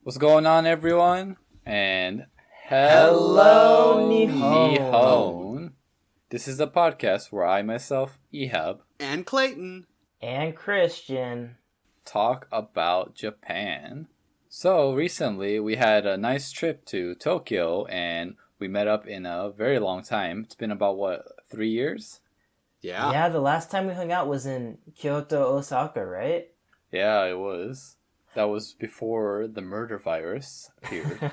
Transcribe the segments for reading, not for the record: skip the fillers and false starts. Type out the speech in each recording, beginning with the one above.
What's going on, everyone? And Hello, Nihon. This is a podcast where I myself, Ehab, and Clayton, and Christian talk about Japan. So recently, we had a nice trip to Tokyo, and we met up in a very long time. It's been about 3 years? Yeah, the last time we hung out was in Kyoto, Osaka, right? Yeah, it was. That was before the murder virus appeared.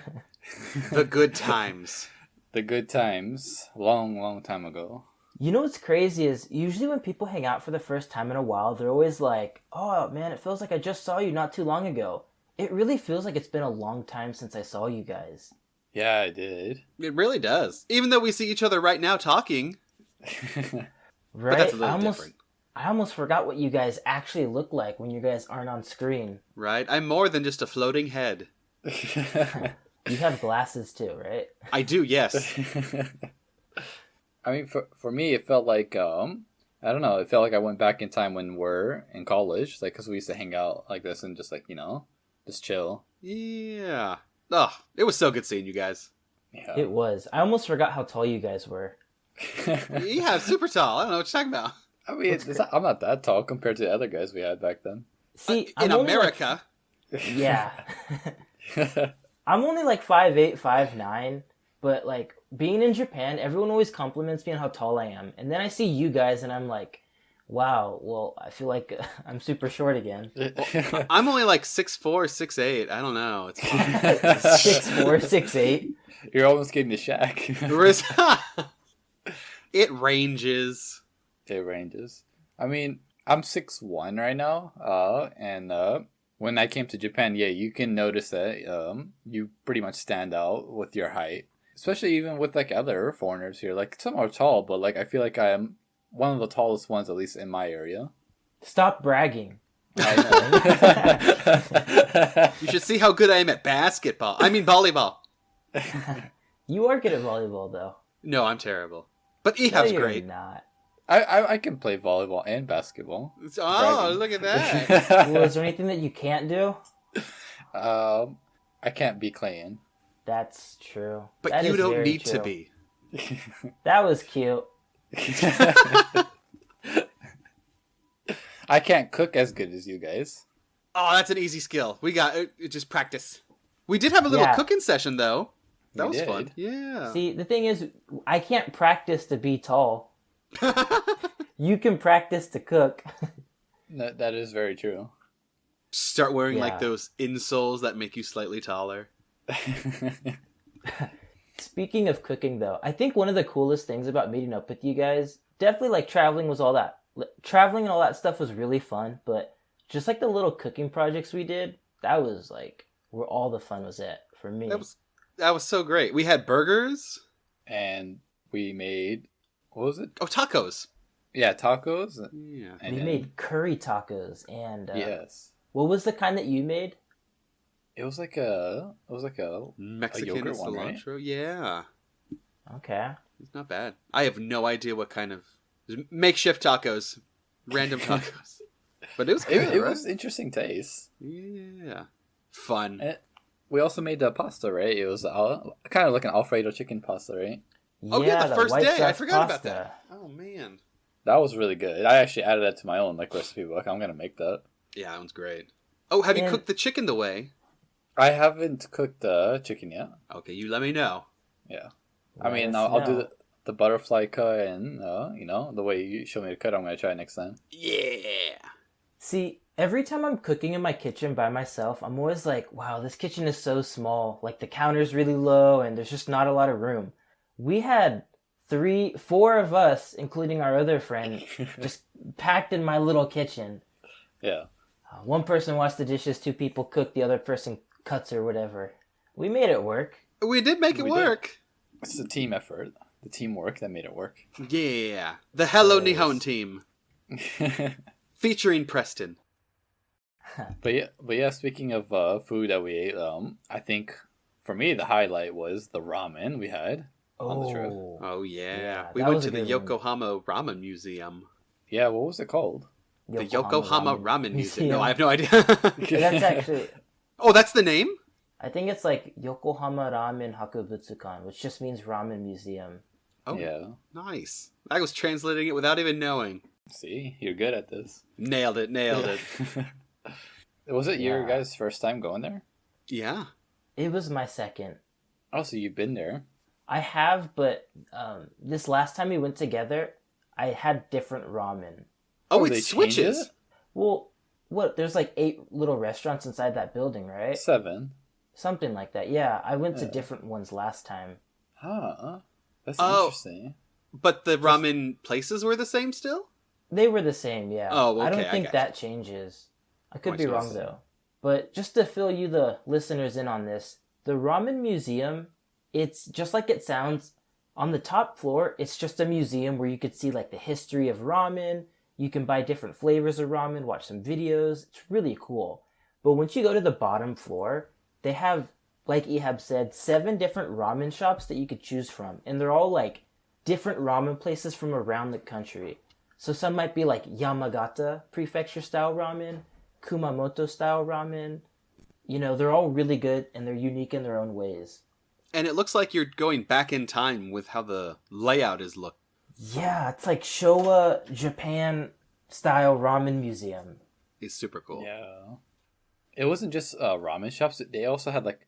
The good times. The good times. Long time ago. You know what's crazy is usually when people hang out for the first time in a while, they're always like, oh man, it feels like I just saw you not too long ago. It really feels like it's been a long time since I saw you guys. Yeah, I did. It really does. Even though we see each other right now talking. Right? But that's a little different. I almost forgot what you guys actually look like when you guys aren't on screen. Right? I'm more than just a floating head. You have glasses too, right? I do, yes. I mean, for me, it felt like, I don't know, it felt like I went back in time when we're in college, like, because we used to hang out like this and just, like, just chill. Yeah. Oh, it was so good seeing you guys. Yeah. It was. I almost forgot how tall you guys were. Yeah, super tall. I don't know what you're talking about. I mean, I'm not that tall compared to the other guys we had back then. See, in America. Yeah. I'm only like 5'8", 5'9", but like being in Japan, everyone always compliments me on how tall I am. And then I see you guys and I'm like, wow, well, I feel like I'm super short again. Well, I'm only like 6'4", 6'8". I don't know. It's 6'4", 6'8". You're almost getting the Shaq. It ranges. It ranges. I mean, I'm 6'1" right now, and when I came to Japan, yeah, you can notice that you pretty much stand out with your height. Especially even with, like, other foreigners here. Like, some are tall, but, like, I feel like I am one of the tallest ones, at least in my area. Stop bragging. I know. You should see how good I am at basketball. I mean volleyball. You are good at volleyball, though. No, I'm terrible. But Ehab's you're great. Not. I can play volleyball and basketball. Oh, look at that. Well, is there anything that you can't do? I can't be Clayton. That's true. But That you is don't very need true. to be. That was cute. I can't cook as good as you guys. Oh, that's an easy skill. We got it. Just practice. We did have a little Yeah. cooking session, though. That We was did. fun. Yeah. See, the thing is, I can't practice to be tall. You can practice to cook. That is very true. Start wearing Yeah. like those insoles that make you slightly taller. Speaking of cooking, though, I think one of the coolest things about meeting up with you guys, definitely like traveling was all that. Traveling and all that stuff was really fun, but just like the little cooking projects we did, that was like where all the fun was at for me. That was so great. We had burgers. And we made, what was it? Oh, tacos. Yeah, tacos. Yeah. And We made curry tacos, and yes, what was the kind that you made? it was like a Mexican yogurt one, right? cilantro. Yeah. Okay. It's not bad. I have no idea what kind of makeshift tacos. Random tacos. But it was good, It right? was interesting taste. Yeah. Fun. And we also made the pasta, right? It was kind of like an Alfredo chicken pasta, right? Oh, yeah, the first white day. I sauce forgot about pasta. that. Oh, man. That was really good. I actually added that to my own recipe book. I'm gonna make that. Yeah, that one's great. Oh, have you And- cooked the chicken the way? I haven't cooked the chicken yet. Okay, you let me know. Yeah, Let I mean, us I'll do know. the butterfly cut, and the way you show me to cut. I'm gonna try it next time. Yeah. See, every time I'm cooking in my kitchen by myself, I'm always like, wow, this kitchen is so small. Like, the counter's really low, and there's just not a lot of room. We had 4 of us, including our other friend, just packed in my little kitchen. Yeah. One person washed the dishes, 2 people cook, the other person cuts or whatever. We made it work. We did make it We did. work. It's the team effort, the teamwork that made it work. Yeah. The Hello Nice. Nihon team. Featuring Preston. But yeah. Speaking of food that we ate, I think for me the highlight was the ramen we had on the trip. Oh, yeah. Yeah, We that went was to a the good one. Yokohama Ramen Museum. Yeah, what was it called? The Yokohama Ramen Museum. Museum. No, I have no idea. That's actually... Oh, that's the name? I think it's like Yokohama Ramen Hakubutsukan, which just means ramen museum. Oh, Yeah. nice. I was translating it without even knowing. See, you're good at this. Nailed it. Was it your Yeah. guys' first time going there? Yeah. It was my second. Oh, so you've been there. I have, but this last time we went together, I had different ramen. Oh, they it changed switches. it? Well, what? There's like 8 little restaurants inside that building, right? 7. Something like that. Yeah, I went to Yeah. different ones last time. Huh. That's Oh. interesting. But the ramen places were the same still? They were the same, yeah. Oh, I okay, don't I think gotcha. that changes. I could be Quite wrong nice. though. But just to fill you the listeners in on this, the ramen museum, it's just like it sounds. On the top floor, it's just a museum where you could see like the history of ramen. You can buy different flavors of ramen, watch some videos. It's really cool. But once you go to the bottom floor, they have, like Ehab said, 7 different ramen shops that you could choose from. And they're all like different ramen places from around the country. So some might be like Yamagata prefecture style ramen, Kumamoto style ramen. You know, they're all really good and they're unique in their own ways. And it looks like you're going back in time with how the layout is look. Yeah, it's like Showa Japan style ramen museum. Is super cool. Yeah. It wasn't just ramen shops. They also had like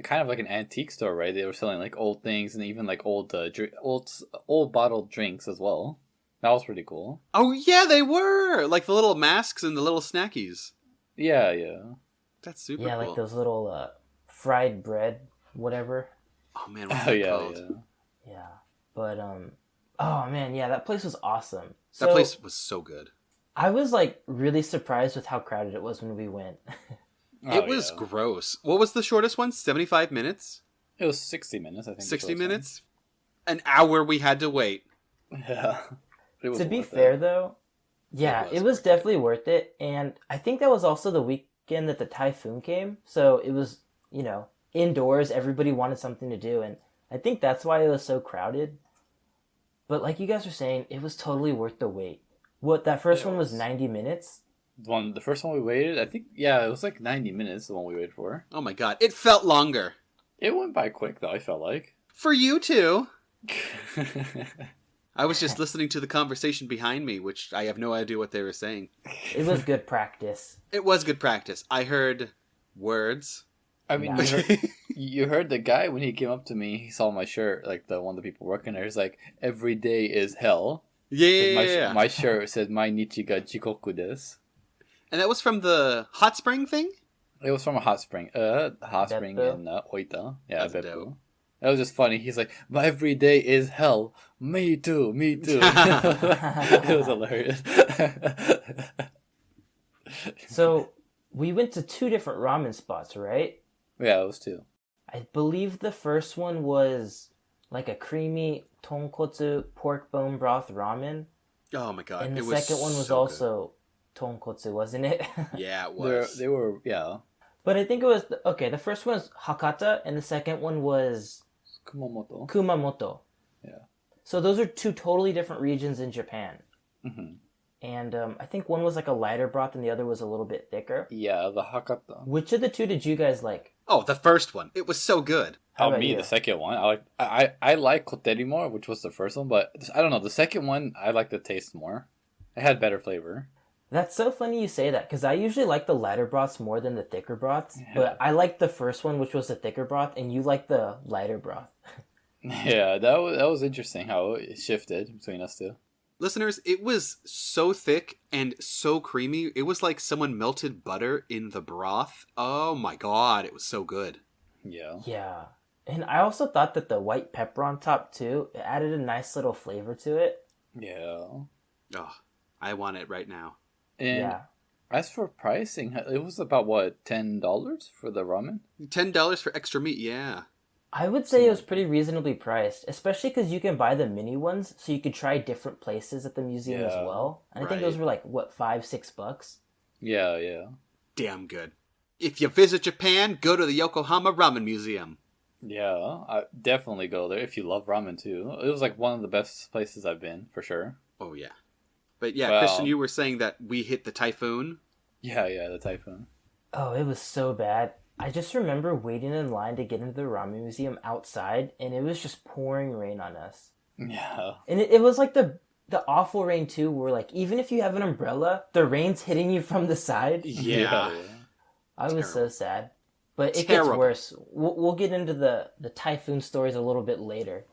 kind of like an antique store, right? They were selling like old things and even like old old bottled drinks as well. That was pretty cool. Oh yeah, they were! Like the little masks and the little snackies. Yeah, yeah. That's super Yeah, cool. like those little fried bread, whatever. Oh man, what's Oh that yeah, called? yeah. Yeah. But oh man, yeah, that place was awesome. That place was so good. I was like really surprised with how crowded it was when we went. Oh, It was yeah. gross. What was the shortest one? 75 minutes? It was 60 minutes, I think. 60 the shortest minutes? An hour we had to wait. one. Yeah. It was To be worth fair it. though, yeah, It it was was worth definitely worth it. And I think that was also the weekend that the Typhoon came. So it was, you know, indoors, everybody wanted something to do. And I think that's why it was so crowded. But like you guys were saying, it was totally worth the wait. What, that first It one was was. 90 minutes? The first one we waited, I think, yeah, it was like 90 minutes, the one we waited for. Oh my god, it felt longer. It went by quick, though, I felt like. For you too. I was just listening to the conversation behind me, which I have no idea what they were saying. It was good practice. It was good practice. I heard words. I mean, Yeah. you heard the guy when he came up to me, he saw my shirt, like the one of the people working there, he's like, every day is hell. 'Cause Yeah. My shirt said, Mainichi ga jikoku desu. And that was from the hot spring thing? It was from a hot spring. Hot spring Beppu? in Oita. Yeah, That's Beppu. dope. That was just funny. He's like, "My every day is hell." Me too. Me too. It was hilarious. So we went to 2 different ramen spots, right? Yeah, it was two. I believe the first one was like a creamy tonkotsu pork bone broth ramen. Oh my god. And the it was second one was so good. also tonkotsu, wasn't it? Yeah, it They was. were yeah. But I think it was, okay, the first one was Hakata and the second one was Kumamoto. Kumamoto. Yeah. So those are 2 totally different regions in Japan. Hmm. And I think one was like a lighter broth and the other was a little bit thicker. Yeah, the Hakata. Which of the 2 did you guys like? Oh, the first one. It was so good. How Oh, about me, you? the second one. I like Koteri more, which was the first one, but I don't know. The second one, I like the taste more. It had better flavor. That's so funny you say that because I usually like the lighter broths more than the thicker broths. Yeah. But I like the first one, which was the thicker broth, and you like the lighter broth. Yeah, that was interesting how it shifted between us two. Listeners, it was so thick and so creamy. It was like someone melted butter in the broth. Oh my god, it was so good. Yeah. Yeah. And I also thought that the white pepper on top too, it added a nice little flavor to it. Yeah. Oh, I want it right now. And Yeah. as for pricing, it was about what, $10 for the ramen? $10 for extra meat, yeah. I would say it was pretty reasonably priced, especially because you can buy the mini ones, so you could try different places at the museum as Yeah. well. And I think Right. those were like, what, $5-6? Yeah, yeah. Damn good. If you visit Japan, go to the Yokohama Ramen Museum. Yeah, I definitely go there if you love ramen too. It was like one of the best places I've been, for sure. Oh yeah. But yeah, Well- Christian, you were saying that we hit the Typhoon. Yeah, the Typhoon. Oh, it was so bad. I just remember waiting in line to get into the ramen museum outside, and it was just pouring rain on us. Yeah. And it was like the awful rain too, where like even if you have an umbrella, the rain's hitting you from the side. Yeah. I was so sad. But it Terrible. gets worse. We'll get into the typhoon stories a little bit later.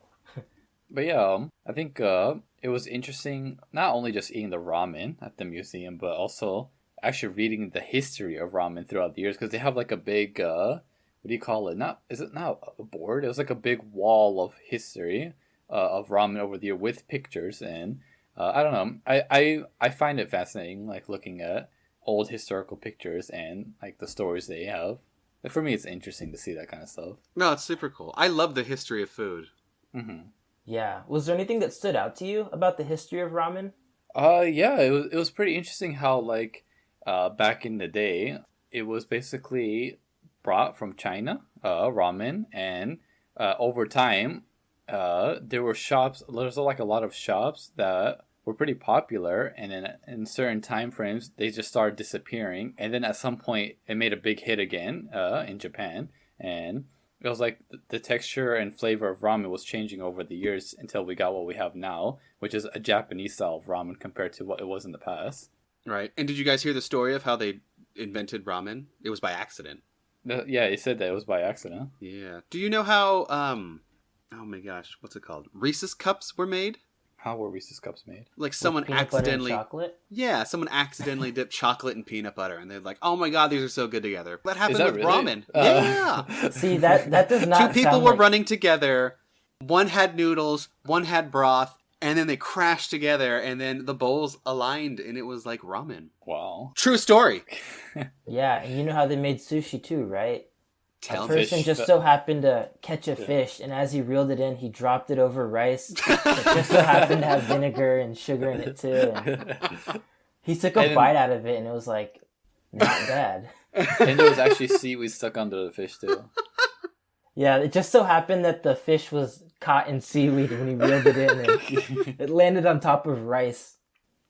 But yeah, I think it was interesting not only just eating the ramen at the museum, but also actually reading the history of ramen throughout the years, because they have like a big what do you call it? Not is it not a board? It was like a big wall of history of ramen over the year with pictures, and I don't know. I find it fascinating, like looking at old historical pictures and like the stories they have. For me, it's interesting to see that kind of stuff. No, it's super cool. I love the history of food. Mm-hmm. Yeah. Was there anything that stood out to you about the history of ramen? Yeah, it was pretty interesting how like back in the day it was basically brought from China, ramen, and over time there were shops. There's like a lot of shops that were pretty popular, and then in certain time frames they just started disappearing, and then at some point it made a big hit again in Japan, and it was like the texture and flavor of ramen was changing over the years until we got what we have now, which is a Japanese style of ramen compared to what it was in the past. Right. And did you guys hear the story of how they invented ramen? It was by accident. Yeah, he said that it was by accident. Yeah. Do you know how, oh my gosh, what's it called? Reese's cups were made? How were Reese's cups made? Like someone With peanut butter and accidentally... chocolate? Yeah, someone accidentally dipped chocolate and peanut butter, and they're like, "Oh my god, these are so good together." That happened that with really? ramen. Yeah, See, that does not two people sound were like... running together. One had noodles, one had broth, and then they crashed together, and then the bowls aligned, and it was like ramen. Wow. True story. Yeah, and you know how they made sushi too, right? Tell A me. person just so happened to catch a fish, and as he reeled it in, he dropped it over rice. It just so happened to have vinegar and sugar in it too. And he took a bite out of it, and it was like, not bad. And there was actually seaweed stuck under the fish too. Yeah, it just so happened that the fish was caught in seaweed when he reeled it in, and it landed on top of rice,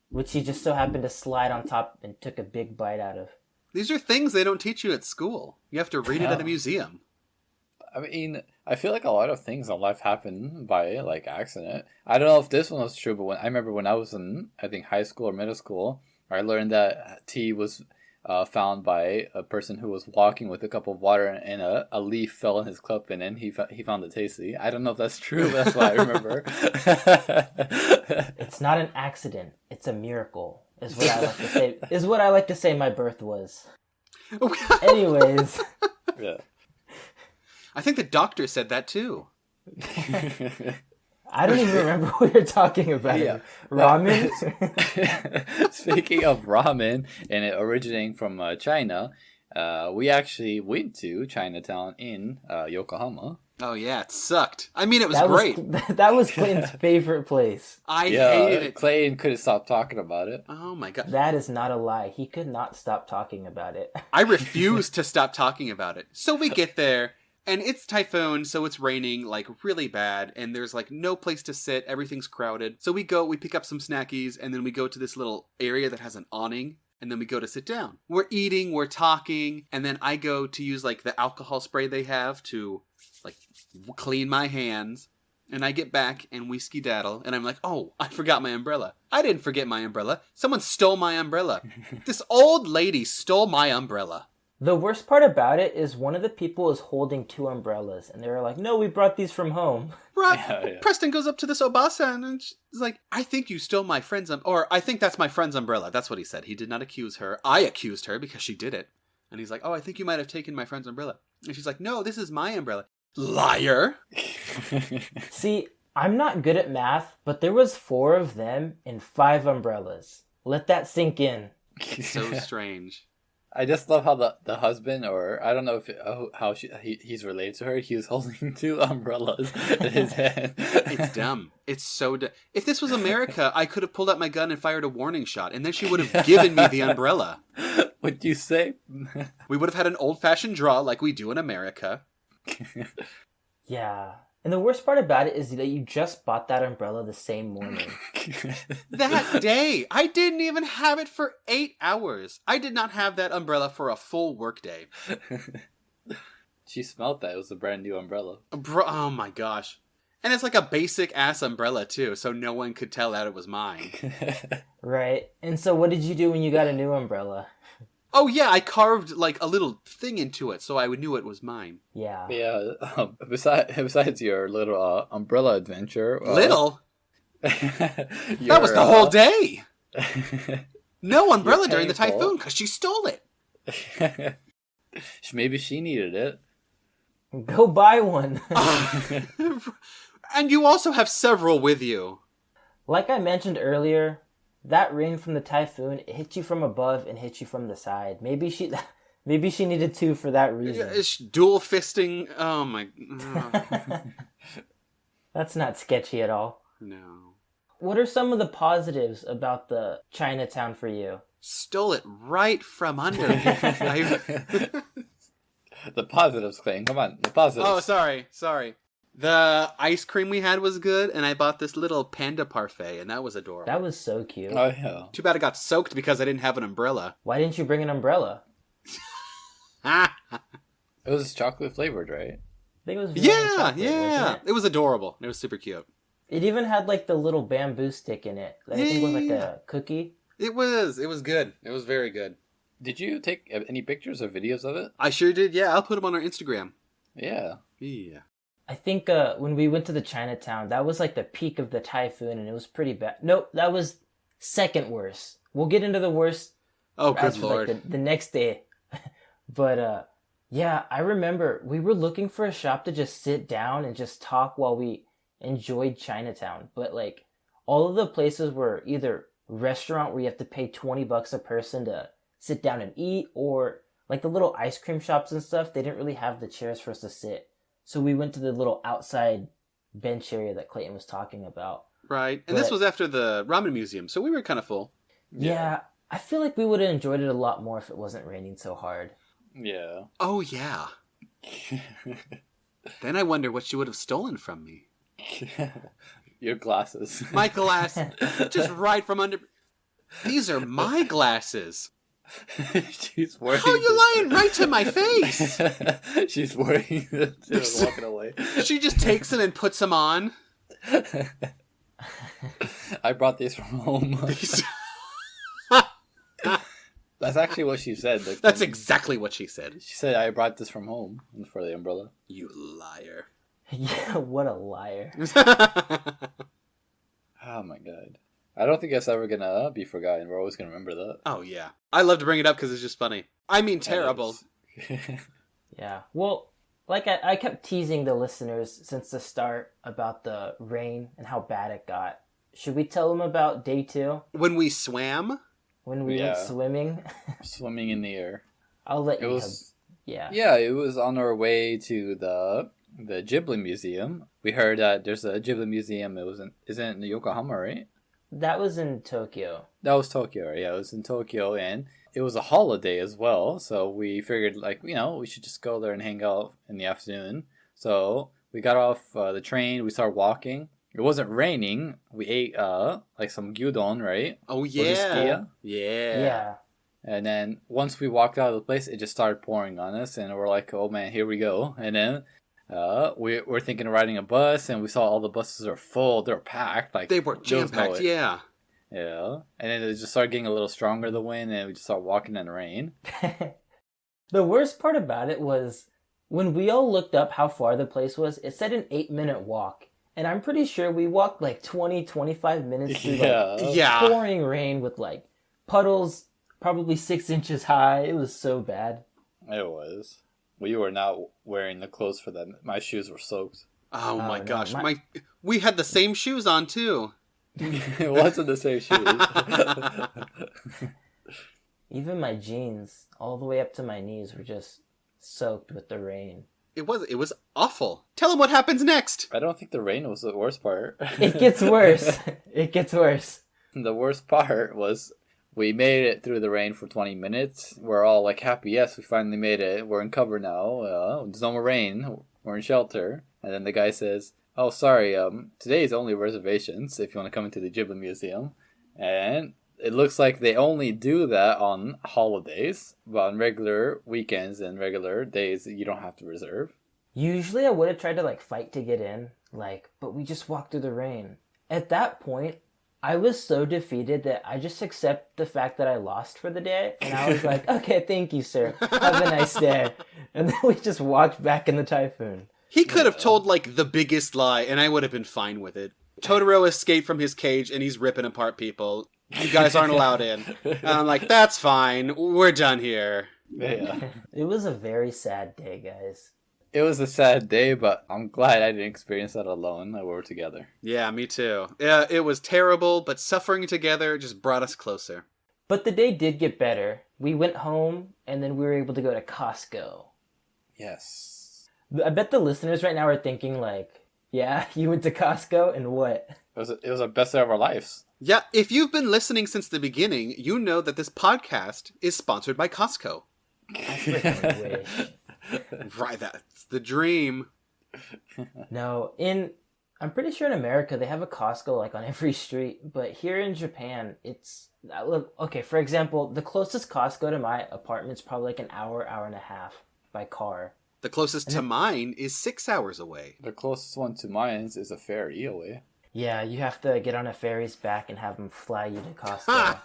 which he just so happened to slide on top and took a big bite out of. These are things they don't teach you at school. You have to read it at a museum. I mean, I feel like a lot of things in life happen by like accident. I don't know if this one was true, but I remember when I was in, I think, high school or middle school, I learned that tea was found by a person who was walking with a cup of water, and a leaf fell in his cup, and then he found it tasty. I don't know if that's true, but that's what I remember. It's not an accident; it's a miracle. Is what I like to say. Is what I like to say. My birth was. Anyways. Yeah. I think the doctor said that too. I don't even remember what you're talking about. Yeah. Ramen? Speaking of ramen and it originating from China, we actually went to Chinatown in Yokohama. Oh yeah, it sucked. I mean, it was great. That was Clayton's favorite place. I hated it. Clayton couldn't stop talking about it. Oh my god. That is not a lie. He could not stop talking about it. I refuse to stop talking about it. So we get there, and it's Typhoon, so it's raining, like, really bad, and there's, like, no place to sit. Everything's crowded. So we pick up some snackies, and then we go to this little area that has an awning, and then we go to sit down. We're eating, we're talking, and then I go to use, like, the alcohol spray they have to, like, clean my hands. And I get back, and we skedaddle, and I'm like, oh, I forgot my umbrella. I didn't forget my umbrella. Someone stole my umbrella. This old lady stole my umbrella. The worst part about it is one of the people is holding two umbrellas, and they were like, no, we brought these from home. Right. Preston goes up to this Obasa, and she's like, I think you stole my friend's or I think that's my friend's umbrella. That's what he said. He did not accuse her. I accused her because she did it. And he's like, oh, I think you might have taken my friend's umbrella. And she's like, no, this is my umbrella. Liar. See, I'm not good at math, but there was 4 of them and 5 umbrellas. Let that sink in. So strange. I just love how the husband, or I don't know if he's related to her, he was holding 2 umbrellas in his hand. It's dumb. It's so dumb. If this was America, I could have pulled out my gun and fired a warning shot, and then she would have given me the umbrella. What'd you say? We would have had an old-fashioned draw like we do in America. Yeah. And the worst part about it is that you just bought that umbrella the same morning. That day! I didn't even have it for 8 hours. I did not have that umbrella for a full workday. She smelled that. It was a brand new umbrella. Bro, oh my gosh. And it's like a basic ass umbrella too, so no one could tell that it was mine. Right. And so what did you do when you got a new umbrella? Oh yeah, I carved like a little thing into it so I knew it was mine. Yeah. Yeah. Besides your little umbrella adventure. Little? That was the whole day. No umbrella during the typhoon because she stole it. Maybe she needed it. Go buy one. And you also have several with you. Like I mentioned earlier, that rain from the typhoon, it hit you from above and hit you from the side. Maybe she needed two for that reason. It's dual fisting. Oh my. That's not sketchy at all. No. What are some of the positives about the Chinatown for you? Stole it right from under me. The positives, Clayton. Come on, the positives. Oh, sorry. The ice cream we had was good, and I bought this little panda parfait, and that was adorable. That was so cute. Oh, yeah. Too bad it got soaked because I didn't have an umbrella. Why didn't you bring an umbrella? It was chocolate flavored, right? I think it was vanilla chocolate, wasn't It was adorable. It was super cute. It even had like the little bamboo stick in it. That I think was like a cookie. It was good. It was very good. Did you take any pictures or videos of it? I sure did. Yeah, I'll put them on our Instagram. Yeah. Yeah. I think when we went to the Chinatown, that was like the peak of the typhoon, and it was pretty bad. Nope, that was second worst. We'll get into the worst. Oh, good lord! Like the next day, but yeah, I remember we were looking for a shop to just sit down and just talk while we enjoyed Chinatown. But like all of the places were either restaurant where you have to pay $20 a person to sit down and eat, or like the little ice cream shops and stuff. They didn't really have the chairs for us to sit. So we went to the little outside bench area that Clayton was talking about. Right. And this was after the ramen museum, so we were kind of full. Yeah, I feel like we would have enjoyed it a lot more if it wasn't raining so hard. Yeah. Oh, yeah. Then I wonder what she would have stolen from me. Your glasses. My glass, just right from under... These are my glasses. She's wearing. How are you lying right to my face? She's wearing. She's walking away. She just takes them and puts them on. I brought these from home. That's actually what she said. That's exactly what she said. She said, "I brought this from home for the umbrella." You liar. Yeah, what a liar. Oh my god. I don't think it's ever gonna be forgotten. We're always gonna remember that. Oh, yeah. I love to bring it up because it's just funny. I mean, terrible. Yeah. Well, like I kept teasing the listeners since the start about the rain and how bad it got. Should we tell them about day 2? When we swam? When we went swimming? Swimming in the air. I'll let It you was. Yeah. Yeah, it was on our way to the Ghibli Museum. We heard that there's a Ghibli Museum. Isn't it in Yokohama, right? That was in Tokyo. That was Tokyo, right? Yeah, it was in Tokyo, and it was a holiday as well. So we figured, like, we should just go there and hang out in the afternoon. So we got off the train. We started walking. It wasn't raining. We ate like some gyudon, right? Oh, yeah. Was it sukiya? Yeah. And then once we walked out of the place, it just started pouring on us, and we're like, "Oh man, here we go!" And then we're thinking of riding a bus, and we saw all the buses are full. They're packed, like they were jam packed. Yeah. Yeah. And then it just started getting a little stronger, the wind, and we just started walking in the rain. The worst part about it was when we all looked up how far the place was. It said an 8-minute walk. And I'm pretty sure we walked like 20-25 minutes through pouring rain with like puddles probably 6 inches high. It was so bad. It was. We were not wearing the clothes for that. My shoes were soaked. Oh my gosh. We had the same shoes on too. It wasn't the same shoes. Even my jeans, all the way up to my knees, were just soaked with the rain. It was awful. Tell them what happens next. I don't think the rain was the worst part. It gets worse. It gets worse. The worst part was we made it through the rain for 20 minutes. We're all like happy. Yes, we finally made it. We're in cover now. There's no more rain. We're in shelter. And then the guy says, "Oh, sorry. Today is only reservations if you want to come into the Ghibli Museum." And it looks like they only do that on holidays, but on regular weekends and regular days, you don't have to reserve. Usually I would have tried to like fight to get in, but we just walked through the rain. At that point, I was so defeated that I just accept the fact that I lost for the day, and I was like, okay, thank you, sir. Have a nice day. And then we just walked back in the Typhoon. He could have told, like, the biggest lie, and I would have been fine with it. Totoro escaped from his cage, and he's ripping apart people. You guys aren't allowed in. And I'm like, that's fine. We're done here. Yeah. It was a very sad day, guys. It was a sad day, but I'm glad I didn't experience that alone. That we were together. Yeah, me too. Yeah, it was terrible, but suffering together just brought us closer. But the day did get better. We went home, and then we were able to go to Costco. Yes. I bet the listeners right now are thinking like, yeah, you went to Costco and what? It was the best day of our lives. Yeah, if you've been listening since the beginning, you know that this podcast is sponsored by Costco. I freaking wish. Right, that's the dream. No, I'm pretty sure in America they have a Costco like on every street, but here in Japan, okay, for example, the closest Costco to my apartment's probably like an hour and a half by car. The closest to mine is 6 hours away. The closest one to mine is a ferry away. Yeah, you have to get on a ferry's back and have them fly you to Costco.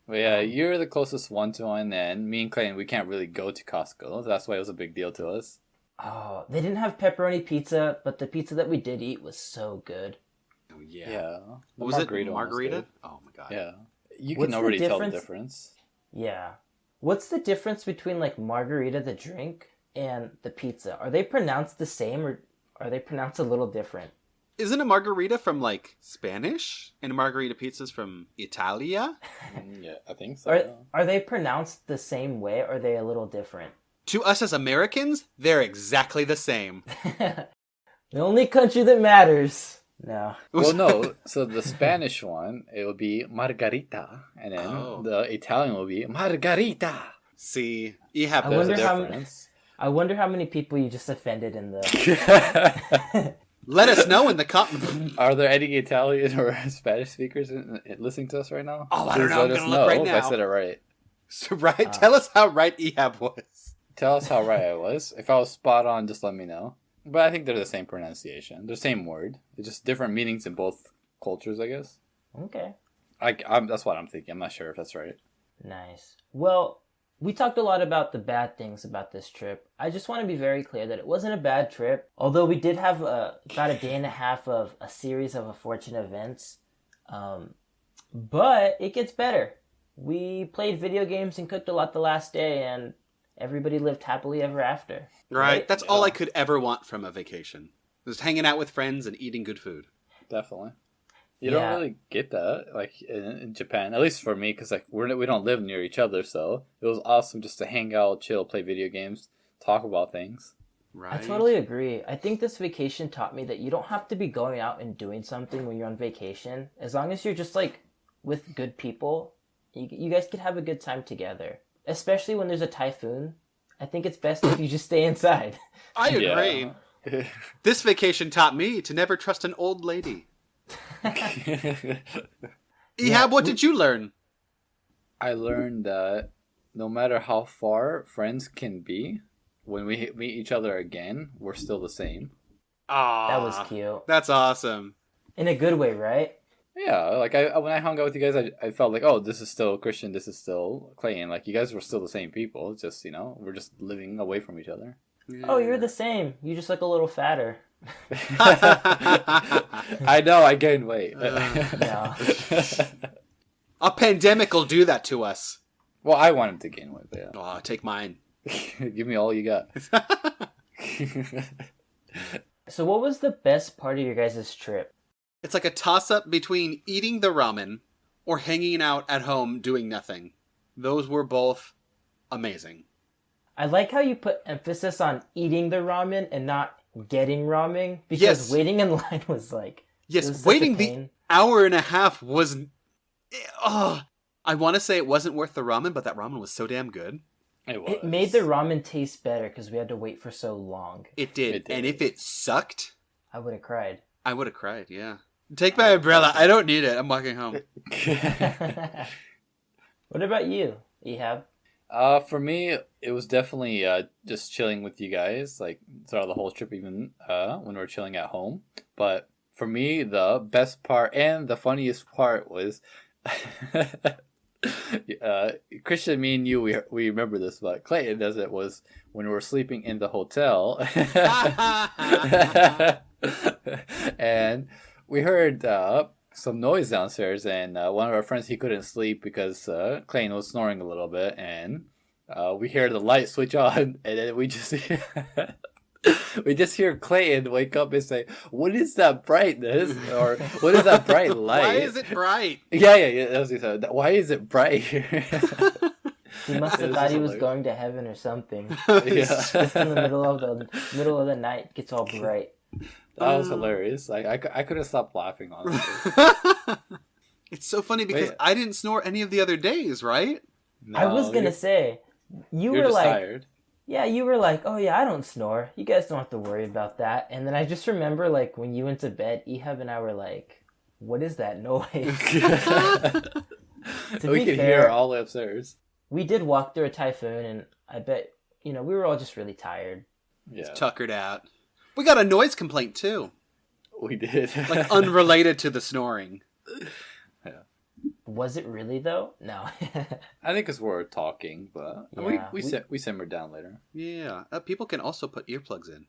But yeah, you're the closest one to one, and me and Clayton, we can't really go to Costco. That's why it was a big deal to us. Oh, they didn't have pepperoni pizza, but the pizza that we did eat was so good. Oh, yeah. Yeah. What was it? Margarita? Oh, my God. Yeah. You What's can the already tell the difference? difference. Yeah. What's the difference between like margarita the drink and the pizza? Are they pronounced the same or are they pronounced a little different? Isn't a margarita from, like, Spanish? And a margarita pizza's from Italia? Yeah, I think so. Are they pronounced the same way or are they a little different? To us as Americans, they're exactly the same. The only country that matters. No. Well, no. So the Spanish one, it will be margarita. And then the Italian will be margarita. See, you have I wonder difference. I wonder how many people you just offended in the... Let us know in the comments. Are there any Italian or Spanish speakers listening to us right now? Oh, I don't Please know. let I'm us gonna look right if now. I said it right. So, right? Tell us how right Ehab was. Tell us how right I was. If I was spot on, just let me know. But I think they're the same pronunciation. They're the same word. It's just different meanings in both cultures, I guess. Okay. That's what I'm thinking. I'm not sure if that's right. Nice. Well, we talked a lot about the bad things about this trip. I just want to be very clear that it wasn't a bad trip. Although we did have about a day and a half of a series of unfortunate events. But it gets better. We played video games and cooked a lot the last day, and everybody lived happily ever after. Right? That's all I could ever want from a vacation. Just hanging out with friends and eating good food. Definitely. You don't really get that, like, in Japan. At least for me, because like we don't live near each other, so it was awesome just to hang out, chill, play video games, talk about things. Right. I totally agree. I think this vacation taught me that you don't have to be going out and doing something when you're on vacation. As long as you're just, like, with good people, you guys could have a good time together. Especially when there's a typhoon. I think it's best if you just stay inside. I agree. Yeah. This vacation taught me to never trust an old lady. Ehab, what did you learn? I learned that no matter how far friends can be, when we meet each other again, we're still the same. Aww. That was cute. That's awesome. In a good way, right? Yeah, like when I hung out with you guys, I felt like, oh, this is still Christian, this is still Clayton. Like, you guys were still the same people. It's just, we're just living away from each other. Yeah. Oh, you're the same. You just look a little fatter. I know, I gained weight. No. A pandemic will do that to us. Well, I wanted to gain weight, but yeah. Aw, take mine. Give me all you got. So what was the best part of your guys' trip? It's like a toss-up between eating the ramen or hanging out at home doing nothing. Those were both amazing. I like how you put emphasis on eating the ramen and not getting ramen. Because Yes. waiting in line was like... it was Yes, such a waiting the pain. hour and a half was... I want to say it wasn't worth the ramen, but that ramen was so damn good. It made the ramen taste better because we had to wait for so long. It did. It did. And if it sucked, I would have cried. I would have cried, yeah. Take my umbrella. I don't need it. I'm walking home. What about you, Ehab? For me, it was definitely just chilling with you guys, like throughout the whole trip, even when we were chilling at home. But for me, the best part and the funniest part was, Christian, me and you, we remember this, but Clayton does it, was when we were sleeping in the hotel, and we heard some noise downstairs, and one of our friends, he couldn't sleep because Clayton was snoring a little bit, and we hear the light switch on, and then we just we just hear Clayton wake up and say, "What is that brightness?" or "What is that bright light?" Why is it bright? Yeah. That was what he said. Why is it bright here? He must have thought he was going to heaven or something. Yeah. Just in the middle of the night, gets all bright. That was hilarious. Like I couldn't stop laughing, honestly. It's so funny because I didn't snore any of the other days, right? No, I was gonna say, you you're were just like, tired. yeah, you were like, oh yeah, I don't snore. You guys don't have to worry about that. And then I just remember, like, when you went to bed, Ehab and I were like, what is that noise? We could hear all the way upstairs. We did walk through a typhoon, and I bet, we were all just really tired. Yeah, Tuckered out. We got a noise complaint too. we did. Like unrelated to the snoring. Yeah. Was it really, though? No. I think it's we're talking, but Yeah, we simmered down later. Yeah. People can also put earplugs in.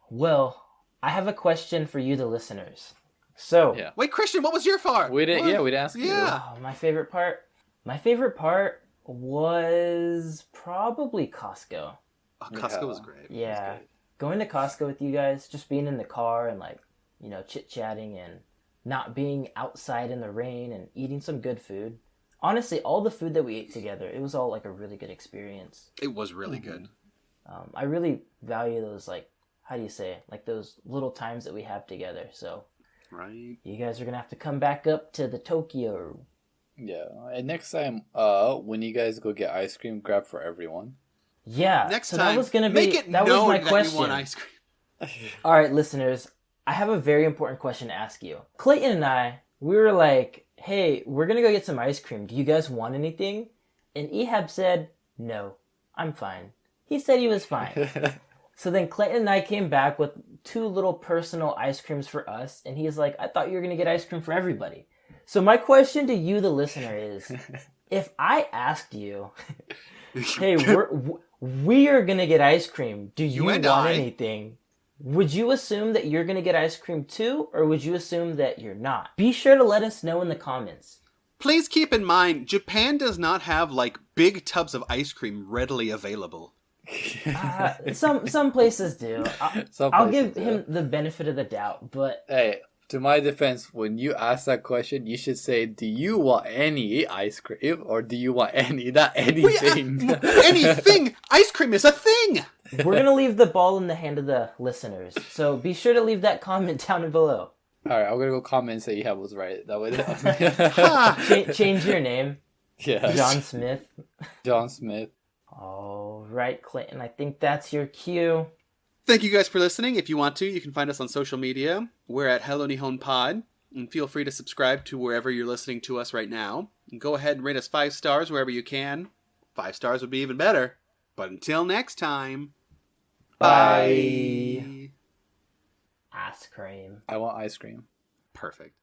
Well, I have a question for you, the listeners. So, Yeah. Wait, Christian, what was your part? We didn't. What? Yeah, we'd ask you. Yeah. my favorite part? My favorite part was probably Costco. Oh, Costco Yeah. was great. Yeah. Going to Costco with you guys, just being in the car and, like, chit-chatting and not being outside in the rain and eating some good food. Honestly, all the food that we ate together, it was all, like, a really good experience. It was really good. I really value those, like, how do you say it? Like, those little times that we have together. So, Right. you guys are going to have to come back up to the Tokyo. Yeah, and next time, when you guys go get ice cream, grab for everyone. Yeah. Next so time, that was gonna be, make it that known was my that question. you want ice cream. All right, listeners, I have a very important question to ask you. Clayton and I, we were like, hey, we're going to go get some ice cream. Do you guys want anything? And Ehab said, no, I'm fine. He said he was fine. So then Clayton and I came back with 2 little personal ice creams for us. And he's like, I thought you were going to get ice cream for everybody. So my question to you, the listener, is if I asked you, hey, we are going to get ice cream. Do you want anything? Would you assume that you're going to get ice cream too, or would you assume that you're not? Be sure to let us know in the comments. Please keep in mind, Japan does not have, like, big tubs of ice cream readily available. Some places do. I'll give him the benefit of the doubt, but... Hey, to my defense, when you ask that question, you should say, do you want any ice cream, or do you want any, not anything? Anything! Ice cream is a thing! We're going to leave the ball in the hand of the listeners, so be sure to leave that comment down below. Alright, I'm gonna go comment and say Ehab was right. That way. Change your name. Yeah. John Smith. John Smith. All right, Clayton, I think that's your cue. Thank you guys for listening. If you want to, you can find us on social media. We're at Hello Nihon Pod. And feel free to subscribe to wherever you're listening to us right now. And go ahead and rate us 5 stars wherever you can. 5 stars would be even better. But until next time, Bye. Ice cream. I want ice cream. Perfect.